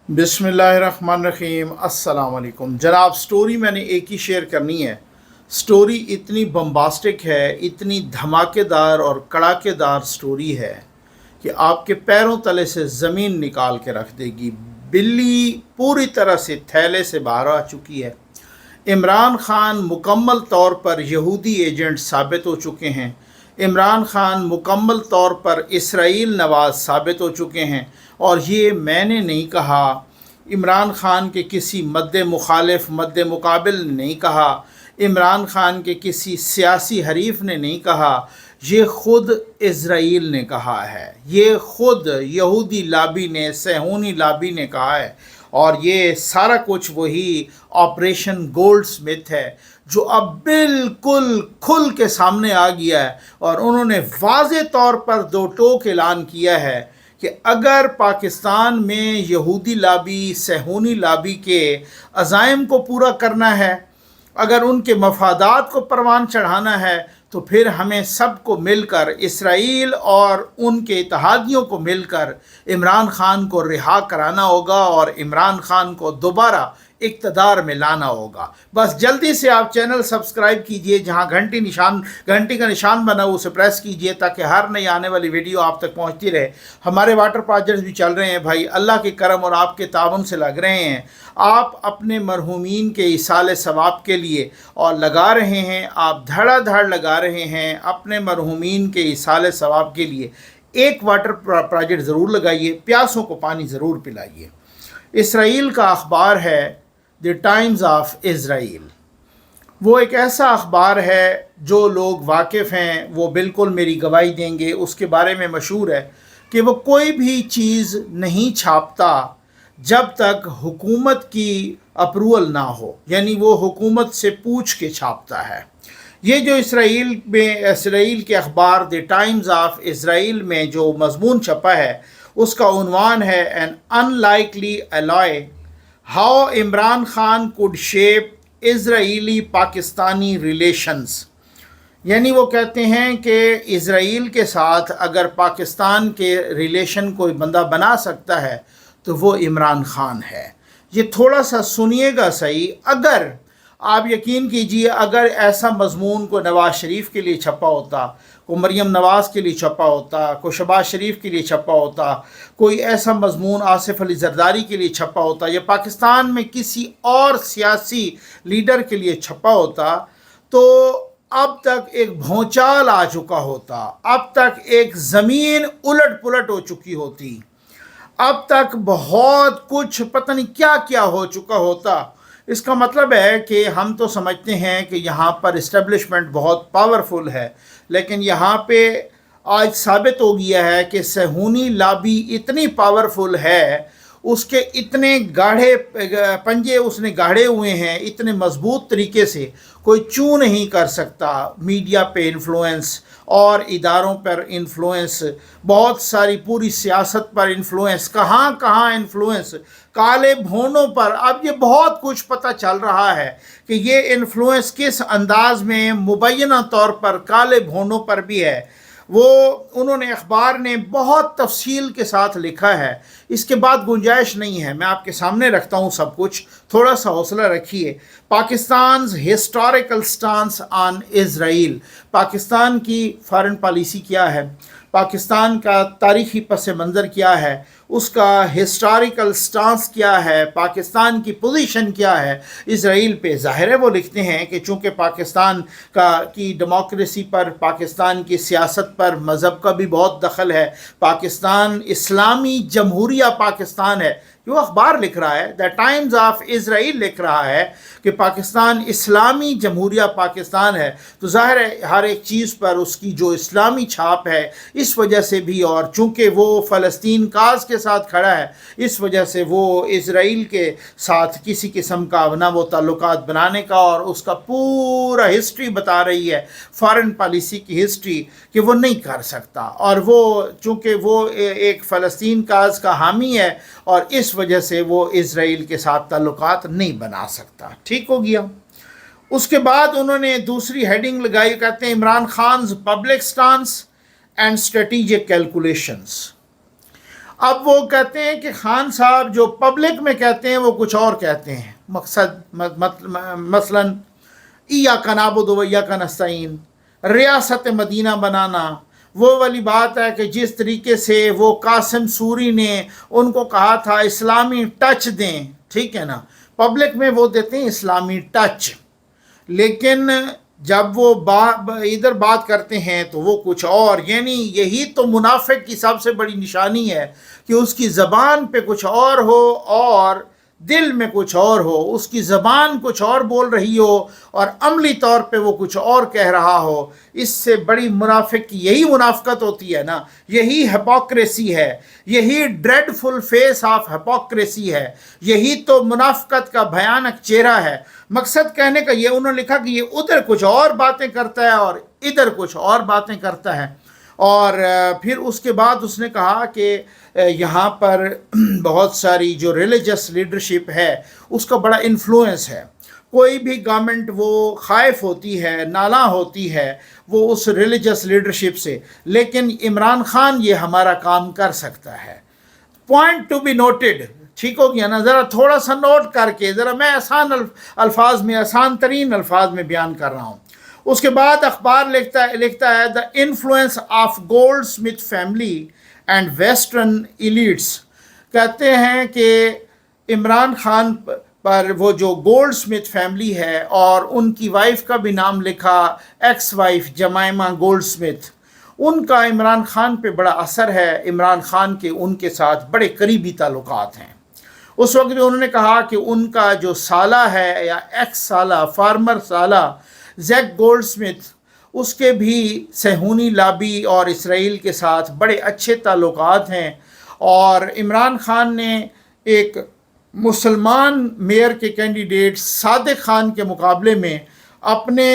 बिस्मिल्लाहिर्रहमानिर्रहीम। अस्सलाम वालेकुम जनाब। स्टोरी मैंने एक ही शेयर करनी है। स्टोरी इतनी बम्बास्टिक है, इतनी धमाकेदार और कड़ाकेदार स्टोरी है कि आपके पैरों तले से ज़मीन निकाल के रख देगी। बिल्ली पूरी तरह से थैले से बाहर आ चुकी है। इमरान खान मुकम्मल तौर पर यहूदी एजेंट साबित हो चुके हैं। इमरान खान मुकम्मल तौर पर इसराइल नवाज साबित हो चुके हैं। और ये मैंने नहीं कहा, इमरान खान के किसी मद्दे मुखालिफ मद्दे मुकाबिल ने नहीं कहा, इमरान खान के किसी सियासी हरीफ ने नहीं कहा, ये ख़ुद इज़राइल ने कहा है, ये ख़ुद यहूदी लाबी ने, सहूनी लाबी ने कहा है। और ये सारा कुछ वही ऑपरेशन गोल्ड स्मिथ है जो अब बिल्कुल खुल के सामने आ गया है। और उन्होंने वाज़े तौर पर दो टोक ऐलान किया है कि अगर पाकिस्तान में यहूदी लाबी, सहूनी लाबी के अज़ाइम को पूरा करना है, अगर उनके मफादात को परवान चढ़ाना है, तो फिर हमें सबको मिलकर, इसराइल और उनके इत्तेहादियों को मिलकर इमरान खान को रिहा कराना होगा और इमरान खान को दोबारा इक़्तिदार में लाना होगा। बस जल्दी से आप चैनल सब्सक्राइब कीजिए, जहां घंटी का निशान बना उसे प्रेस कीजिए ताकि हर नई आने वाली वीडियो आप तक पहुंचती रहे। हमारे वाटर प्रोजेक्ट्स भी चल रहे हैं भाई, अल्लाह के करम और आपके तावन से लग रहे हैं। आप अपने मरहूमीन के इसाले सवाब के लिए और लगा रहे हैं, आप धड़ाधड़ लगा रहे हैं अपने मरहूमीन के इसाले सवाब के लिए। एक वाटर प्रोजेक्ट ज़रूर लगाइए, प्यासों को पानी ज़रूर पिलाइए। इसराइल का अखबार है द टाइम्स ऑफ इज़राइल। वो एक ऐसा अखबार है, जो लोग वाकिफ़ हैं वो बिल्कुल मेरी गवाही देंगे। उसके बारे में मशहूर है कि वो कोई भी चीज़ नहीं छापता जब तक हुकूमत की अप्रूवल ना हो, यानी वो हुकूमत से पूछ के छापता है। ये जो इसराइल के अखबार द टाइम्स ऑफ इज़राइल में जो मजमून छपा है, उसका उन्वान है an unlikely ally, how Imran Khan could shape Israeli Pakistani relations. यानी वो कहते हैं कि इज़राइल के साथ अगर पाकिस्तान के रिलेशन कोई बंदा बना सकता है तो वो इमरान खान है। ये थोड़ा सा सुनिएगा सही। अगर आप यकीन कीजिए, अगर ऐसा मजमून को नवाज़ शरीफ के लिए छपा होता, को मरियम नवाज़ के लिए छपा होता, को शहबाज शरीफ के लिए छपा होता, कोई ऐसा मजमून आसिफ अली जरदारी के लिए छपा होता, या पाकिस्तान में किसी और सियासी लीडर के लिए छपा होता, तो अब तक एक भौचाल आ चुका होता, अब तक एक ज़मीन उलट पुलट हो चुकी होती, अब तक बहुत कुछ पता नहीं क्या क्या हो चुका होता। इसका मतलब है कि हम तो समझते हैं कि यहाँ पर इस्टेब्लिशमेंट बहुत पावरफुल है, लेकिन यहाँ पे आज साबित हो गया है कि सहूनी लाबी इतनी पावरफुल है, उसके इतने गाढ़े पंजे उसने गाढ़े हुए हैं, इतने मजबूत तरीके से कोई चू नहीं कर सकता। मीडिया पे इन्फ्लुएंस और इदारों पर इन्फ्लुएंस, बहुत सारी पूरी सियासत पर इन्फ्लुएंस, कहाँ कहाँ इन्फ्लुएंस, काले भोनों पर। अब ये बहुत कुछ पता चल रहा है कि ये इन्फ्लुएंस किस अंदाज में मुबैना तौर पर काले भोनों पर भी है। वो उन्होंने अखबार ने बहुत तफसील के साथ लिखा है। इसके बाद गुंजाइश नहीं है, मैं आपके सामने रखता हूँ सब कुछ, थोड़ा सा हौसला रखिए। Pakistan historical stance on Israel, Pakistan की फॉरेन पॉलिसी क्या है, पाकिस्तान का तारीख़ी पस मंज़र क्या है, उसका हिस्टोरिकल स्टांस क्या है, पाकिस्तान की पोजीशन क्या है इज़राइल पे। ज़ाहिर है वो लिखते हैं कि चूँकि पाकिस्तान की डेमोक्रेसी पर, पाकिस्तान की सियासत पर मज़हब का भी बहुत दखल है, पाकिस्तान इस्लामी जमहूरिया पाकिस्तान है। जो अखबार लिख रहा है, द टाइम्स ऑफ इज़राइल लिख रहा है कि पाकिस्तान इस्लामी जमहूरिया पाकिस्तान है, तो ज़ाहिर है हर एक चीज़ पर उसकी जो इस्लामी छाप है, इस वजह से भी, और चूँकि वो फ़लस्तीन काज के साथ खड़ा है, इस वजह से वो इज़राइल के साथ किसी किस्म का ना वो ताल्लुकात बनाने का, और उसका पूरा हिस्ट्री बता रही है, फ़ॉरेन पॉलिसी की हिस्ट्री, कि वो नहीं कर सकता। और वो चूँकि वो एक फ़लस्तीन काज का हामी है, और इस वजह से वो इज़राइल के साथ ताल्लुकात नहीं बना सकता। ठीक हो गया। उसके बाद उन्होंने दूसरी हेडिंग लगाई, कहते हैं Imran Khan's public stance and strategic calculations. اب وہ کہتے ہیں کہ خان صاحب جو پبلک میں کہتے ہیں وہ کچھ اور کہتے ہیں، مثلا ایاک نعبد و ایاک نستعین، ریاست مدینہ بنانا، وہ والی بات ہے کہ جس طریقے سے وہ قاسم سوری نے ان کو کہا تھا اسلامی ٹچ دیں، ٹھیک ہے نا، پبلک میں وہ دیتے ہیں اسلامی ٹچ، لیکن جب وہ ادھر بات کرتے ہیں تو وہ کچھ اور، یعنی یہی تو منافق کی سب سے بڑی نشانی ہے کہ اس کی زبان پہ کچھ اور ہو اور دل میں کچھ اور ہو، اس کی زبان کچھ اور بول رہی ہو اور عملی طور پہ وہ کچھ اور کہہ رہا ہو۔ اس سے بڑی منافق کی یہی منافقت ہوتی ہے نا، یہی ہپوکریسی ہے، یہی dreadful face of hypocrisy ہے، یہی تو منافقت کا بھیانک چہرہ ہے۔ مقصد کہنے کا یہ، انہوں نے لکھا کہ یہ ادھر کچھ اور باتیں کرتا ہے اور ادھر کچھ اور باتیں کرتا ہے۔ اور پھر اس کے بعد اس نے کہا کہ یہاں پر بہت ساری جو ریلیجس لیڈرشپ ہے اس کا بڑا انفلوئنس ہے، کوئی بھی گورنمنٹ وہ خائف ہوتی ہے، نالاں ہوتی ہے وہ اس ریلیجس لیڈرشپ سے، لیکن عمران خان یہ ہمارا کام کر سکتا ہے۔ پوائنٹ ٹو بی نوٹڈ، ٹھیک ہو گیا نا، ذرا تھوڑا سا نوٹ کر کے، ذرا میں آسان الفاظ میں، آسان ترین الفاظ میں بیان کر رہا ہوں۔ اس کے بعد اخبار لکھتا ہے the influence of gold Smith family and western elites, کہتے ہیں کہ عمران خان پر وہ جو گولڈ اسمتھ فیملی ہے اور ان کی وائف کا بھی نام لکھا، ex wife Jemima gold Smith, ان کا عمران خان پہ بڑا اثر ہے، عمران خان کے ان کے ساتھ بڑے قریبی تعلقات ہیں۔ اس وقت بھی انہوں نے کہا کہ ان کا جو سالہ ہے یا ایکس سالہ، فارمر سالہ زیک گولڈ اسمتھ، اس کے بھی صہیونی لابی اور اسرائیل کے ساتھ بڑے اچھے تعلقات ہیں، اور عمران خان نے ایک مسلمان میئر کے کینڈیڈیٹ صادق خان کے مقابلے میں اپنے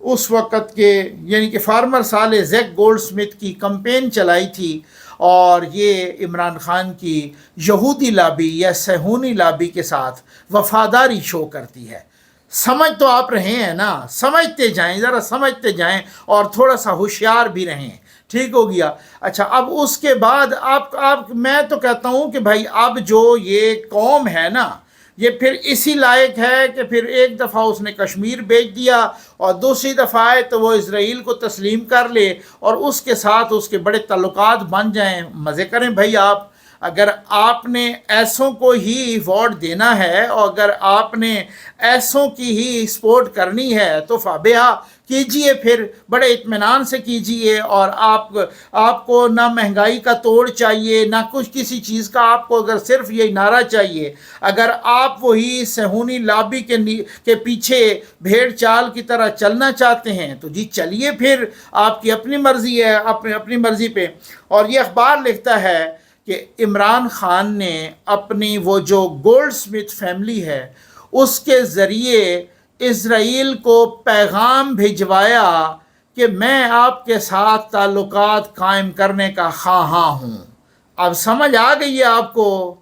اس وقت کے یعنی کہ فارمر سالے زیک گولڈ اسمتھ کی کمپین چلائی تھی، اور یہ عمران خان کی یہودی لابی یا صہیونی لابی کے ساتھ وفاداری شو کرتی ہے۔ سمجھ تو آپ رہے ہیں نا، سمجھتے جائیں، ذرا سمجھتے جائیں اور تھوڑا سا ہوشیار بھی رہیں، ٹھیک ہو گیا۔ اچھا، اب اس کے بعد آپ میں تو کہتا ہوں کہ بھائی اب جو یہ قوم ہے نا، یہ پھر اسی لائق ہے کہ پھر ایک دفعہ اس نے کشمیر بیچ دیا اور دوسری دفعہ آئے تو وہ اسرائیل کو تسلیم کر لے اور اس کے ساتھ اس کے بڑے تعلقات بن جائیں۔ مزے کریں بھائی آپ، اگر آپ نے ایسوں کو ہی ووٹ دینا ہے اور اگر آپ نے ایسوں کی ہی سپورٹ کرنی ہے تو فابہا کیجئے، پھر بڑے اطمینان سے کیجئے، اور آپ کو نہ مہنگائی کا توڑ چاہیے نہ کچھ کسی چیز کا، آپ کو اگر صرف یہ نعرہ چاہیے، اگر آپ وہی صہیونی لابی کے پیچھے بھیڑ چال کی طرح چلنا چاہتے ہیں تو جی چلیے، پھر آپ کی اپنی مرضی ہے، اپنی مرضی پہ۔ اور یہ اخبار لکھتا ہے کہ عمران خان نے اپنی وہ جو گولڈ اسمتھ فیملی ہے اس کے ذریعے اسرائیل کو پیغام بھجوایا کہ میں آپ کے ساتھ تعلقات قائم کرنے کا خواہاں ہوں۔ اب سمجھ آ گئی ہے آپ کو؟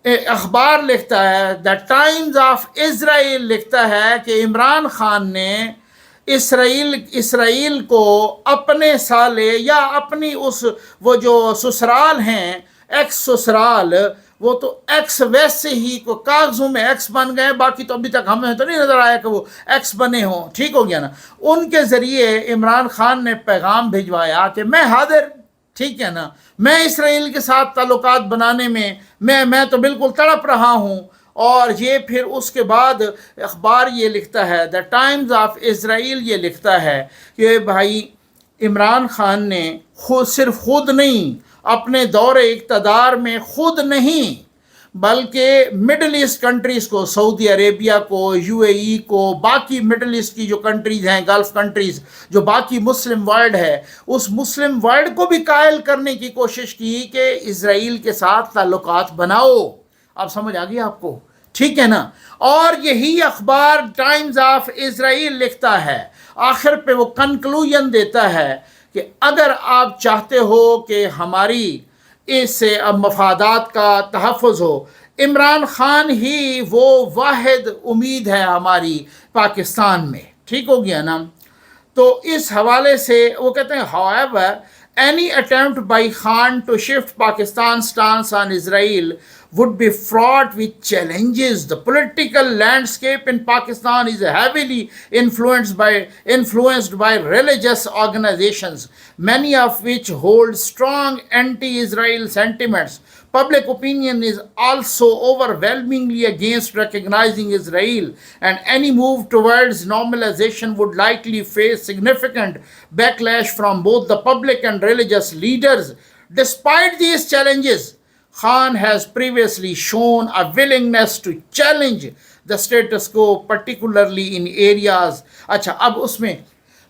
اخبار لکھتا ہے، دا ٹائمز آف اسرائیل لکھتا ہے کہ عمران خان نے اسرائیل کو اپنے سالے یا اپنی وہ جو سسرال ہیں، ایکس سسرال، وہ تو ایکس ویسے ہی کو کاغذوں میں ایکس بن گئے، باقی تو ابھی تک ہمیں تو نہیں نظر آیا کہ وہ ایکس بنے ہوں، ٹھیک ہو گیا نا۔ ان کے ذریعے عمران خان نے پیغام بھجوایا کہ میں حاضر، ٹھیک ہے نا، میں اسرائیل کے ساتھ تعلقات بنانے میں میں تو بالکل تڑپ رہا ہوں۔ اور یہ پھر اس کے بعد اخبار یہ لکھتا ہے، دا ٹائمز آف اسرائیل یہ لکھتا ہے کہ بھائی عمران خان نے صرف خود نہیں، اپنے دور اقتدار میں خود نہیں بلکہ مڈل ایسٹ کنٹریز کو، سعودی عربیہ کو، یو اے ای کو، باقی مڈل ایسٹ کی جو کنٹریز ہیں، گلف کنٹریز، جو باقی مسلم ورلڈ ہے، اس مسلم ورلڈ کو بھی قائل کرنے کی کوشش کی کہ اسرائیل کے ساتھ تعلقات بناؤ۔ اب سمجھ آ گئی آپ کو؟ ٹھیک ہے نا۔ اور یہی اخبار ٹائمز آف اسرائیل لکھتا ہے، آخر پہ وہ کنکلوژن دیتا ہے کہ اگر آپ چاہتے ہو کہ ہماری اس مفادات کا تحفظ ہو، عمران خان ہی وہ واحد امید ہے ہماری پاکستان میں، ٹھیک ہو گیا نا۔ تو اس حوالے سے وہ کہتے ہیں however any attempt by Khan to shift Pakistan's stance on Israel would be fraught with challenges. The political landscape in Pakistan is heavily influenced by religious organizations, many of which hold strong anti-Israel sentiments. Public opinion is also overwhelmingly against recognizing Israel, and any move towards normalization would likely face significant backlash from both the public and religious leaders. Despite these challenges, Khan has previously shown a willingness to challenge the status quo, particularly in areas. अच्छा, अब उसमें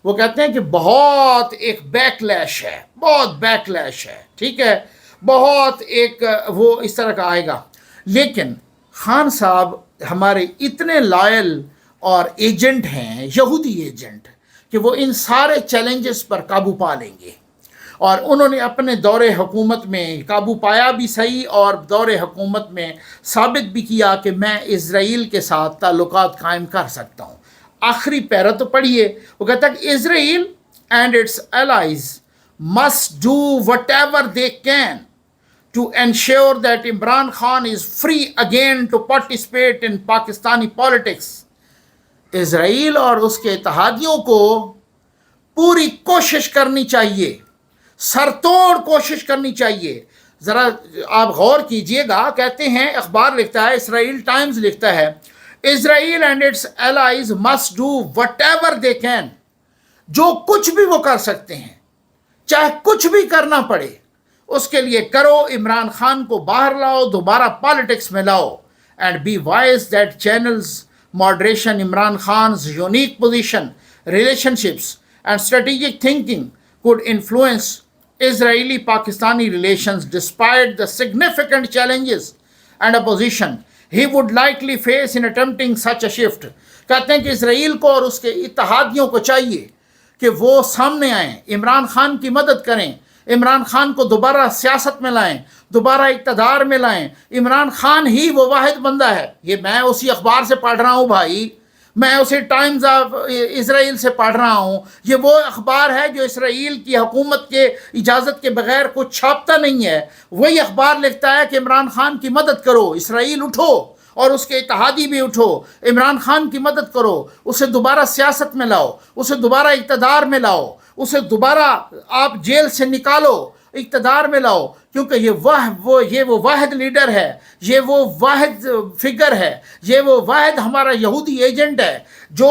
वो कहते हैं कि बहुत एक backlash है, बहुत बैकलैश है, ठीक है, बहुत एक वो इस तरह का आएगा। लेकिन खान साहब हमारे इतने लॉयल और एजेंट हैं, यहूदी एजेंट, कि वो इन सारे चैलेंजेस पर काबू पा लेंगे। और उन्होंने अपने दौरे हुकूमत में काबू पाया भी सही, और दौरे हुकूमत में साबित भी किया कि मैं इज़राइल के साथ ताल्लुकात कायम कर सकता हूँ। आखिरी पैरा तो पढ़िए, वो कहता है कि Israel and it's allies must do what ever they can to ensure that Imran Khan is free again to participate in Pakistani politics. Israel और उसके इत्तेहादियों को पूरी कोशिश करनी चाहिए, सरतोड़ कोशिश करनी चाहिए। ज़रा आप गौर कीजिएगा, कहते हैं, अखबार लिखता है, इसराइल टाइम्स लिखता है, Israel and it's allies must do what ever they can, जो कुछ भी वो कर सकते हैं, चाहे कुछ भी करना पड़े, उसके लिए करो। इमरान खान को बाहर लाओ, दोबारा पॉलिटिक्स में लाओ, and be wise that channels moderation Imran Khan's unique position, relationships and strategic thinking could influence Israeli Pakistani relations despite the significant challenges and opposition he would likely face in attempting such a shift. कहते हैं कि Israel को और उसके इत्तेहादियों को चाहिए कि वो सामने आएं, इमरान खान की मदद करें, इमरान खान को दोबारा सियासत में लाएं, दोबारा इक़्तिदार में लाएं। इमरान खान ही वो वाहिद बंदा है, ये मैं उसी अखबार से पढ़ रहा हूँ भाई, मैं उसे टाइम्स ऑफ इसराइल से पढ़ रहा हूँ। ये वो अखबार है जो इसराइल की हुकूमत के इजाज़त के बगैर कुछ छापता नहीं है। वही अखबार लिखता है कि इमरान खान की मदद करो, इसराइल उठो और उसके इत्तेहादी भी उठो, इमरान खान की मदद करो, उसे दोबारा सियासत में लाओ, उसे दोबारा इक़्तिदार में लाओ, उसे दोबारा आप जेल से निकालो, इक़्तिदार में लाओ, क्योंकि ये वो वाहिद लीडर है, ये वो वाहिद फिगर है, ये वो वाहिद हमारा यहूदी एजेंट है जो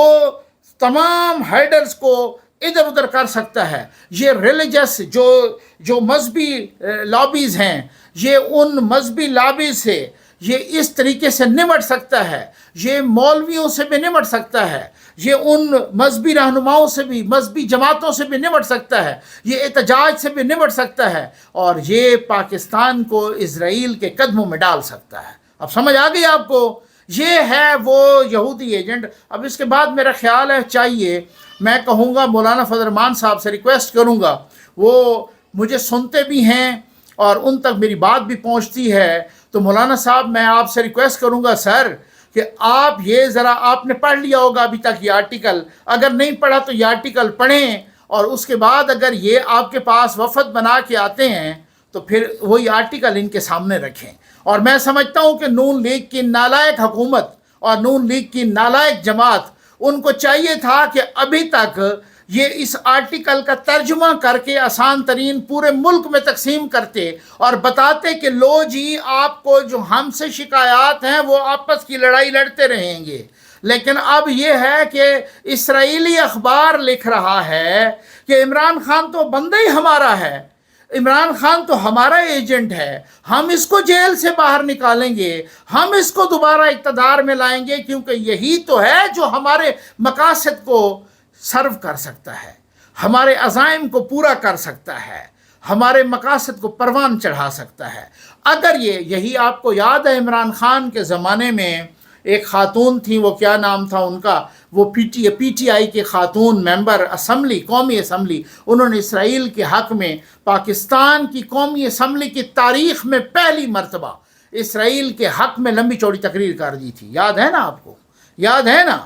तमाम हाइडर्स को इधर उधर कर सकता है। ये रिलीजियस जो मजहबी लॉबीज़ हैं, ये उन मजहबी लॉबीज़ से ये इस तरीके से निमट सकता है, ये मौलवियों से भी निमट सकता है, ये उन मजहबी रहनुमाओं से भी, मजहबी जमातों से भी निमट सकता है, ये एहतजाज से भी निमट सकता है, और ये पाकिस्तान को इज़राइल के कदमों में डाल सकता है। अब समझ आ गई आपको? ये है वो यहूदी एजेंट। अब इसके बाद मेरा ख्याल है चाहिए, मैं कहूँगा मौलाना फजल रहमान साहब से रिक्वेस्ट करूँगा, वो मुझे सुनते भी हैं और उन तक मेरी बात भी पहुँचती है, तो मौलाना साहब मैं आपसे रिक्वेस्ट करूँगा सर कि आप ये ज़रा, आपने पढ़ लिया होगा अभी तक ये आर्टिकल, अगर नहीं पढ़ा तो ये आर्टिकल पढ़ें, और उसके बाद अगर ये आपके पास वफद बना के आते हैं तो फिर वही आर्टिकल इनके सामने रखें। और मैं समझता हूँ कि नून लीग की नालायक हुकूमत और नून लीग की नालायक जमात, उनको चाहिए था कि अभी तक ये इस आर्टिकल का तर्जुमा करके आसान तरीन पूरे मुल्क में तकसीम करते और बताते कि लो जी, आपको जो हमसे शिकायत हैं वो आपस की लड़ाई लड़ते रहेंगे। लेकिन अब ये है कि इस्राएली अखबार लिख रहा है कि इमरान खान तो बंदा ही हमारा है, इमरान खान तो हमारा एजेंट है, हम इसको जेल से बाहर निकालेंगे, हम इसको दोबारा इक़्तिदार में लाएंगे, क्योंकि यही तो है जो हमारे मकासद को सर्व कर सकता है, हमारे अज़ाइम को पूरा कर सकता है, हमारे मकासद को परवान चढ़ा सकता है। अगर यही आपको याद है, इमरान खान के ज़माने में एक ख़ातून थी, वो क्या नाम था उनका, वो पीटीआई के ख़ातून मेंबर असम्बली, कौमी असम्बली, उन्होंने इसराइल के हक़ में पाकिस्तान की कौमी असम्बली की तारीख़ में पहली मरतबा इसराइल के हक़ में लंबी चौड़ी तकरीर कर दी थी। याद है ना आपको? याद है ना?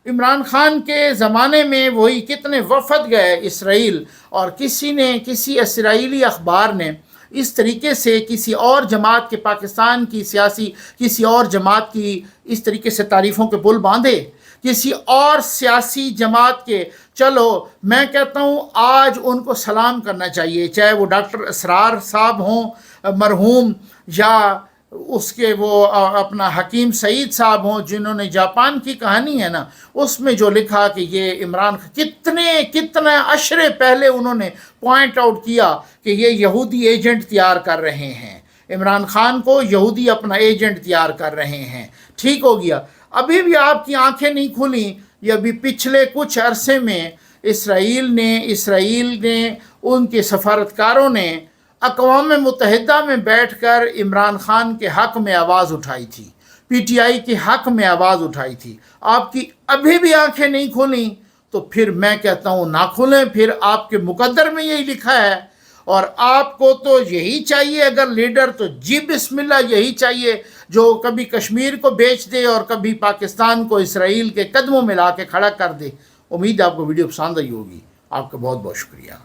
इमरान खान के ज़माने में वही कितने वफद गए इसराइल, और किसी इसराइली अखबार ने इस तरीके से किसी और जमात के, पाकिस्तान की सियासी किसी और जमात की इस तरीके से तारीफ़ों के पुल बांधे, किसी और सियासी जमात के। चलो मैं कहता हूँ आज उनको सलाम करना चाहिए, चाहे वो डॉक्टर असरार साहब हों मरहूम, या उसके वो अपना हकीम सईद साहब हों, जिन्होंने जापान की कहानी है ना उसमें जो लिखा कि ये इमरान कितने अशरे पहले उन्होंने पॉइंट आउट किया कि ये यहूदी एजेंट तैयार कर रहे हैं, इमरान खान को यहूदी अपना एजेंट तैयार कर रहे हैं। ठीक हो गया, अभी भी आपकी आंखें नहीं खुली। ये अभी पिछले कुछ अरसे में इसराइल ने उनके सफारतकारों ने अक़वाम मुत्तहिदा में बैठकर इमरान खान के हक़ में आवाज़ उठाई थी, पीटीआई के हक़ में आवाज़ उठाई थी। आपकी अभी भी आंखें नहीं खुली तो फिर मैं कहता हूँ ना खुलें, फिर आपके मुकद्दर में यही लिखा है। और आपको तो यही चाहिए अगर लीडर, तो जी बिस्मिल्लाह यही चाहिए जो कभी कश्मीर को बेच दे और कभी पाकिस्तान को इसराइल के कदमों में ला के खड़ा कर दे। उम्मीद है आपको वीडियो पसंद आई होगी। आपका बहुत बहुत शुक्रिया।